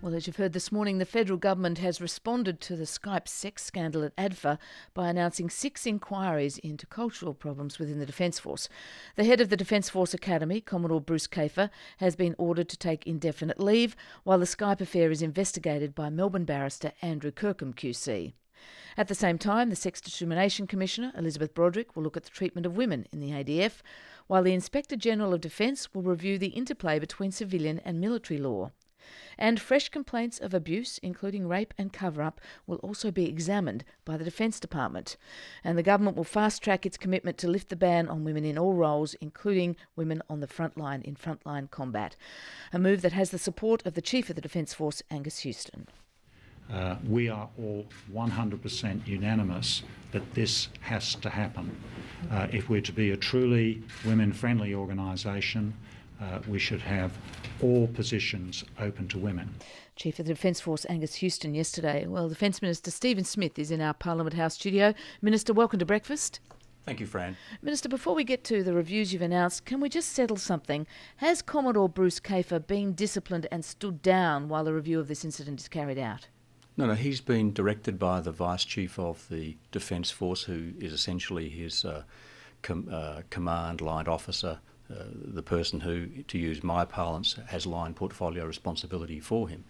Well, as you've heard this morning, the federal government has responded to the Skype sex scandal at ADFA by announcing 6 inquiries into cultural problems within the Defence Force. The head of the Defence Force Academy, Commodore Bruce Kafer, has been ordered to take indefinite leave while the Skype affair is investigated by Melbourne barrister Andrew Kirkham QC. At the same time, the Sex Discrimination Commissioner, Broderick, will look at the treatment of women in the ADF, while the Inspector General of Defence will review the interplay between civilian and military law. And fresh complaints of abuse, including rape and cover-up, will also be examined by the Defence Department. And the government will fast-track its commitment to lift the ban on women in all roles, including women on the front line in frontline combat. A move that has the support of the Chief of the Defence Force, Angus Houston. We are all 100% unanimous that this has to happen. If we're to be a truly women-friendly organisation, we should have all positions open to women. Chief of the Defence Force Angus Houston yesterday. Well, Defence Minister Stephen Smith is in our Parliament House studio. Minister, welcome to breakfast. Thank you, Fran. Minister, before we get to the reviews you've announced, can we just settle something? Has Commodore Bruce Kafer been disciplined and stood down while the review of this incident is carried out? No, he's been directed by the Vice Chief of the Defence Force, who is essentially his command line officer, the person who, to use my parlance, has line portfolio responsibility for him.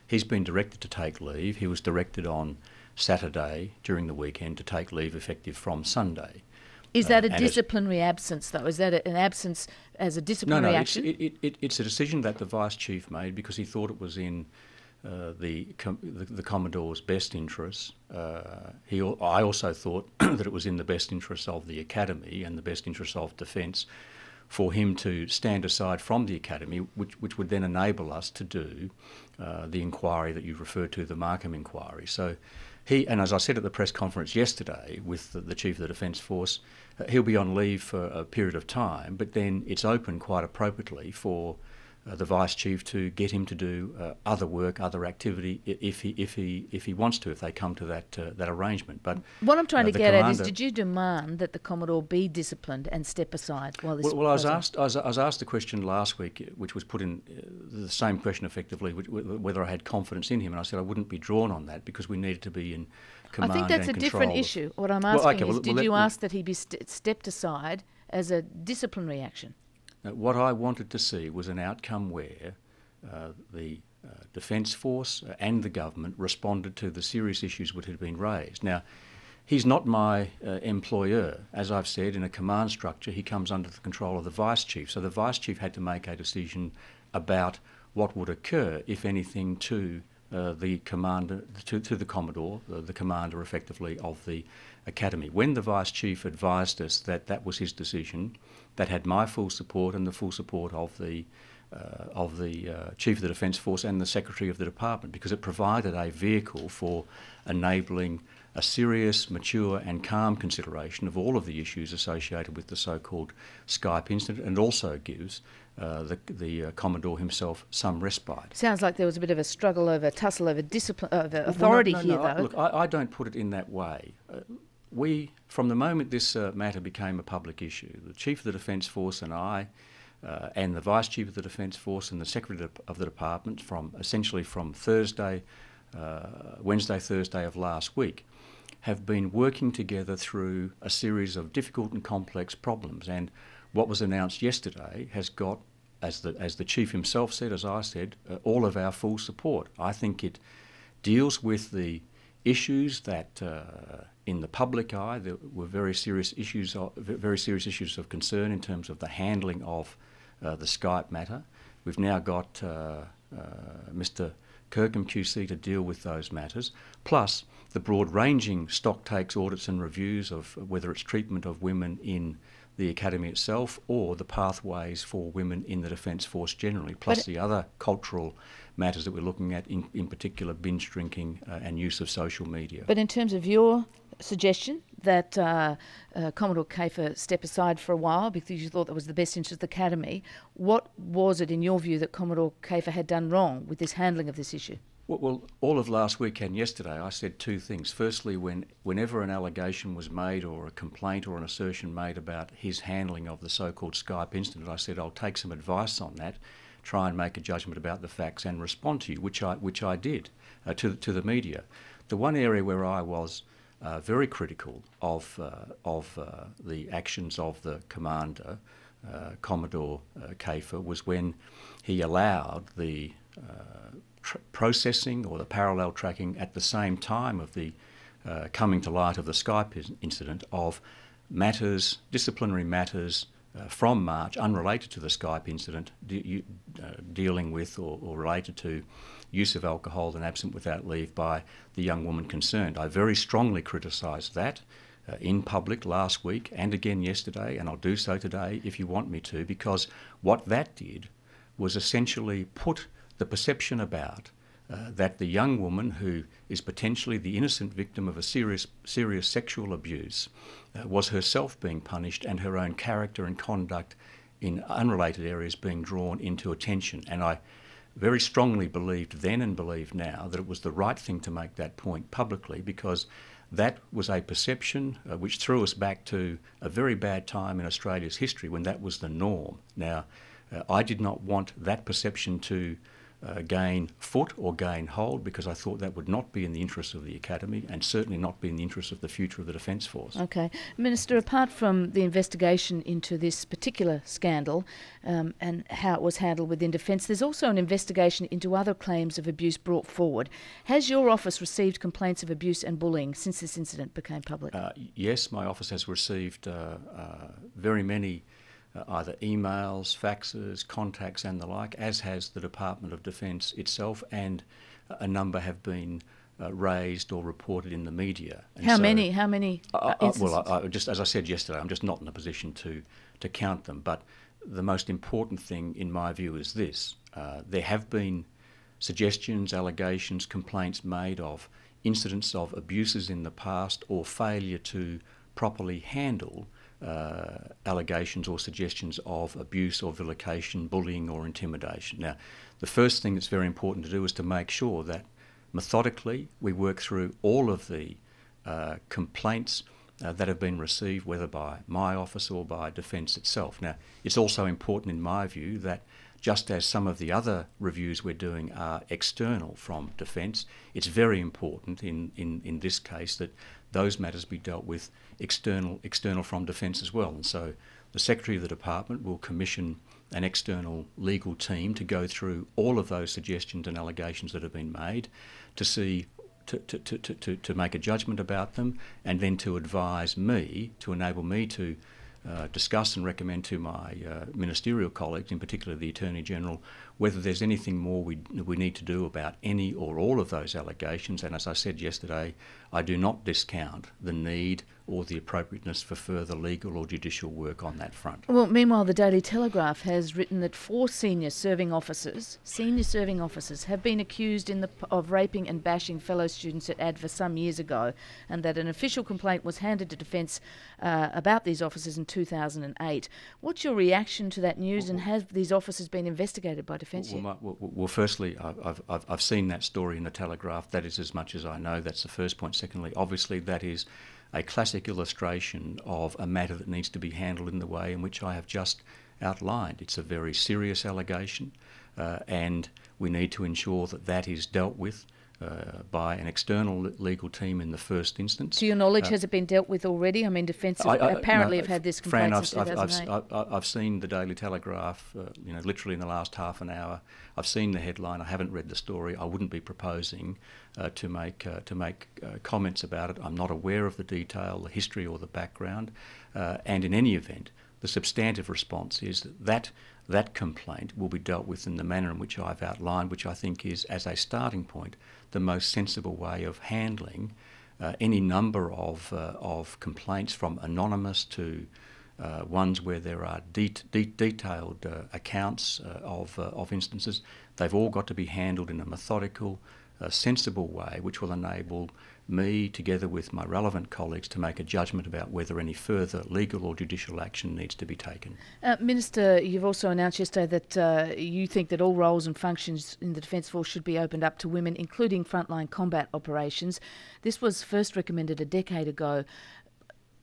He's been directed to take leave. He was directed on Saturday during the weekend to take leave effective from Sunday. Is that a disciplinary absence, though? Is that an absence as a disciplinary action? No, it's a decision that the Vice Chief made because he thought it was in the Commodore's best interests. I also thought that it was in the best interests of the Academy and the best interests of Defence for him to stand aside from the Academy, which would then enable us to do the inquiry that you referred to, the Markham inquiry. So he, and as I said at the press conference yesterday with the Chief of the Defence Force, he'll be on leave for a period of time, but then it's open quite appropriately for the Vice Chief to get him to do other work, other activity, if he wants to, if they come to that arrangement. But what I'm trying to get at is, did you demand that the Commodore be disciplined and step aside while this? Well, I was asked the question last week, which was put in the same question effectively, whether I had confidence in him, and I said I wouldn't be drawn on that because we needed to be in command. I think that's and a different issue. What I'm asking is, did you ask that he be stepped aside as a disciplinary action? What I wanted to see was an outcome where the Defence Force and the government responded to the serious issues which had been raised. Now, he's not my employer. As I've said, in a command structure, he comes under the control of the Vice Chief. So the Vice Chief had to make a decision about what would occur, if anything, to the commander, to the Commodore, the commander effectively of the Academy. When the Vice Chief advised us that that was his decision, that had my full support and the full support of the Chief of the Defence Force and the Secretary of the Department, because it provided a vehicle for enabling a serious, mature and calm consideration of all of the issues associated with the so-called Skype incident, and also gives the Commodore himself some respite. Sounds like there was a bit of a struggle tussle over discipline, over authority here, though. Look, I don't put it in that way. From the moment this matter became a public issue, the Chief of the Defence Force and I, and the Vice Chief of the Defence Force and the Secretary of the Department, essentially from Wednesday, Thursday of last week, have been working together through a series of difficult and complex problems. And what was announced yesterday has got, as the Chief himself said, as I said, all of our full support. I think it deals with the issues that, in the public eye, there were very serious issues of concern in terms of the handling of the Skype matter. We've now got Mr. Kirkham QC to deal with those matters, plus the broad-ranging stock takes, audits and reviews of whether it's treatment of women in the Academy itself or the pathways for women in the Defence Force generally, plus the other cultural matters that we're looking at, in particular binge drinking and use of social media. But in terms of your suggestion that Commodore Kafer step aside for a while because you thought that was the best interest of the Academy, what was it in your view that Commodore Kafer had done wrong with this handling of this issue? Well, all of last week and yesterday I said two things. Firstly, whenever an allegation was made or a complaint or an assertion made about his handling of the so-called Skype incident, I said I'll take some advice on that try and make a judgment about the facts and respond to you, which I did to the media. The one area where I was very critical of the actions of the commander, Commodore Kafer, was when he allowed the processing or the parallel tracking at the same time of the coming to light of the Skype incident of matters, disciplinary matters from March unrelated to the Skype incident dealing with or related to use of alcohol and absent without leave by the young woman concerned. I very strongly criticised that in public last week and again yesterday, and I'll do so today if you want me to, because what that did was essentially put the perception about that the young woman who is potentially the innocent victim of a serious sexual abuse was herself being punished and her own character and conduct in unrelated areas being drawn into attention. And I very strongly believed then and believe now that it was the right thing to make that point publicly, because that was a perception which threw us back to a very bad time in Australia's history when that was the norm. Now, I did not want that perception to gain foot or gain hold, because I thought that would not be in the interests of the Academy and certainly not be in the interests of the future of the Defence Force. Okay. Minister, apart from the investigation into this particular scandal and how it was handled within Defence, there's also an investigation into other claims of abuse brought forward. Has your office received complaints of abuse and bullying since this incident became public? Yes, my office has received very many either emails, faxes, contacts and the like, as has the Department of Defence itself, and a number have been raised or reported in the media. And How many instances? Well, just as I said yesterday, I'm just not in a position to count them. But the most important thing, in my view, is this. There have been suggestions, allegations, complaints made of incidents of abuses in the past or failure to properly handle allegations or suggestions of abuse or vilification, bullying or intimidation. Now, the first thing that's very important to do is to make sure that methodically we work through all of the complaints that have been received, whether by my office or by Defence itself. Now, it's also important in my view that just as some of the other reviews we're doing are external from Defence, it's very important in this case that those matters be dealt with external from Defence as well. And so the Secretary of the Department will commission an external legal team to go through all of those suggestions and allegations that have been made, to see to make a judgment about them, and then to advise me, to enable me to discuss and recommend to my ministerial colleagues, in particular the Attorney-General, whether there's anything more we need to do about any or all of those allegations. And as I said yesterday, I do not discount the need or the appropriateness for further legal or judicial work on that front. Well, meanwhile, the Daily Telegraph has written that 4 senior serving officers have been accused of raping and bashing fellow students at ADF some years ago, and that an official complaint was handed to Defence about these officers in 2008. What's your reaction to that news, and have these officers been investigated by Defence yet? Well, firstly, I've seen that story in the Telegraph. That is as much as I know. That's the first point. Secondly, obviously, that is a classic illustration of a matter that needs to be handled in the way in which I have just outlined. It's a very serious allegation, and we need to ensure that that is dealt with by an external legal team in the first instance. To your knowledge, has it been dealt with already? I mean, Defence apparently have had this complaint since 2008. I've seen the Daily Telegraph, literally in the last half an hour. I've seen the headline. I haven't read the story. I wouldn't be proposing to make comments about it. I'm not aware of the detail, the history or the background. And in any event, the substantive response is that complaint will be dealt with in the manner in which I've outlined, which I think is, as a starting point, the most sensible way of handling any number of complaints, from anonymous to ones where there are detailed accounts of instances. They've all got to be handled in a methodical, sensible way, which will enable me, together with my relevant colleagues, to make a judgment about whether any further legal or judicial action needs to be taken. Minister, you've also announced yesterday that you think that all roles and functions in the Defence Force should be opened up to women, including frontline combat operations. This was first recommended a decade ago.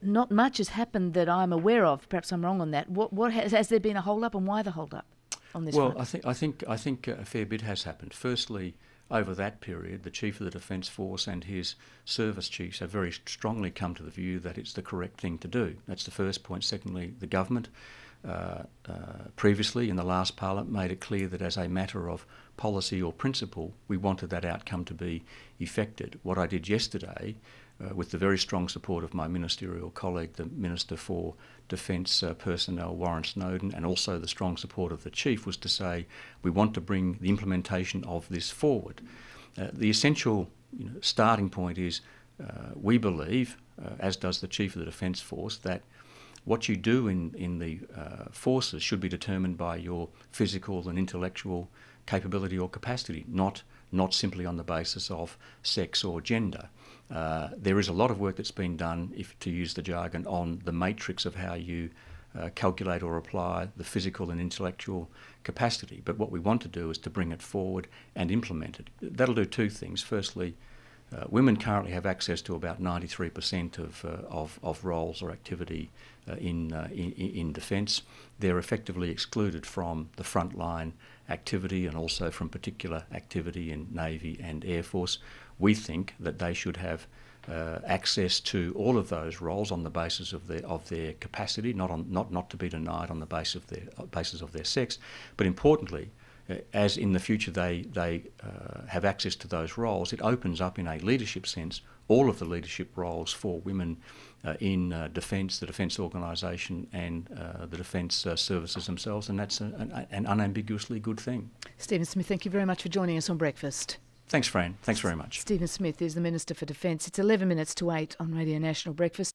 Not much has happened that I'm aware of. Perhaps I'm wrong on that. What has there been a hold-up, and why the hold-up on this Well, front? I think a fair bit has happened. Firstly, over that period, the Chief of the Defence Force and his service chiefs have very strongly come to the view that it's the correct thing to do. That's the first point. Secondly, the government previously in the last Parliament made it clear that as a matter of policy or principle, we wanted that outcome to be effected. What I did yesterday, with the very strong support of my ministerial colleague, the Minister for Defence Personnel, Warren Snowden, and also the strong support of the Chief, was to say we want to bring the implementation of this forward. The essential starting point is we believe, as does the Chief of the Defence Force, that what you do in the forces should be determined by your physical and intellectual capability or capacity, not simply on the basis of sex or gender. There is a lot of work that's been done, if to use the jargon, on the matrix of how you calculate or apply the physical and intellectual capacity. But what we want to do is to bring it forward and implement it. That'll do two things. Firstly, women currently have access to about 93% of roles or activity in defence. They're effectively excluded from the frontline activity and also from particular activity in Navy and Air Force. We think that they should have access to all of those roles on the basis of their capacity, not to be denied on the basis of their sex, but importantly, as in the future they have access to those roles, it opens up in a leadership sense all of the leadership roles for women in defence, the defence organisation and the defence services themselves, and that's an unambiguously good thing. Stephen Smith, thank you very much for joining us on Breakfast. Thanks, Fran. Thanks very much. Stephen Smith is the Minister for Defence. It's 11 minutes to 8 on Radio National Breakfast.